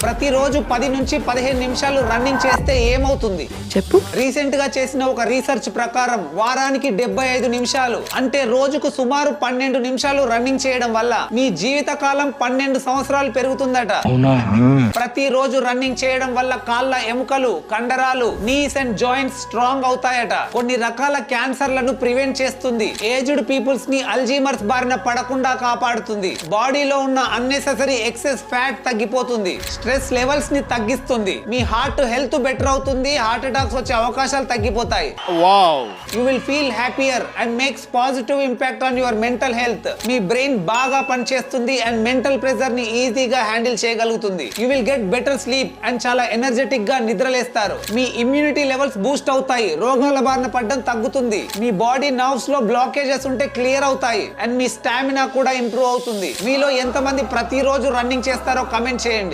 ప్రతిరోజు 10 నుంచి 15 నిమిషాలు రన్నింగ్ చేస్తే ఏమవుతుంది చెప్పు. రీసెంట్ గా చేసిన ఒక రీసెర్చ్ ప్రకారం వారానికి 75 నిమిషాలు అంటే రోజుకు సుమారు 12 నిమిషాలు రన్నింగ్ చేయడం వల్ల మీ జీవిత కాలం 12 సంవత్సరాలు పెరుగుతుందట. ప్రతిరోజు రన్నింగ్ చేయడం వల్ల కాళ్ళ ఎముకలు, కండరాలు, నీస్ అండ్ జాయింట్స్ స్ట్రాంగ్ అవుతాయట. కొన్ని రకాల క్యాన్సర్లను ప్రివెంట్ చేస్తుంది. ఏజ్డ్ పీపుల్స్ ని అల్జీమర్స్ బారిన పడకుండా కాపాడుతుంది. బాడీలో ఉన్న అన్నెసెసరీ ఎక్సెస్ ఫ్యాట్ తగ్గిపోతుంది. స్ట్రెస్ లెవెల్స్ ని తగ్గిస్తుంది. మీ హార్ట్ హెల్త్ బెటర్ అవుతుంది. హార్ట్ అటాక్స్ వచ్చే అవకాశాలు తగ్గిపోతాయి. You will feel happier and makes positive impact on your mental health. మీ బ్రెయిన్ బాగా పనిచేస్తుంది అండ్ మెంటల్ ప్రెషర్ ని ఈజీగా హ్యాండిల్ చేయగలుగుతుంది. You will get better sleep and చాలా ఎనర్జెటిక్ గా నిద్రలేస్తారు. మీ ఇమ్యూనిటీ లెవెల్స్ బూస్ట్ అవుతాయి. రోగాల బారిన పడడం తగ్గుతుంది. మీ బాడీ నర్వ్స్ లో బ్లాకేజెస్ ఉంటే క్లియర్ అవుతాయి అండ్ మీ స్టామినా కూడా ఇంప్రూవ్ అవుతుంది. మీలో ఎంతమంది ప్రతిరోజు రన్నింగ్ చేస్తారో కమెంట్ చేయండి.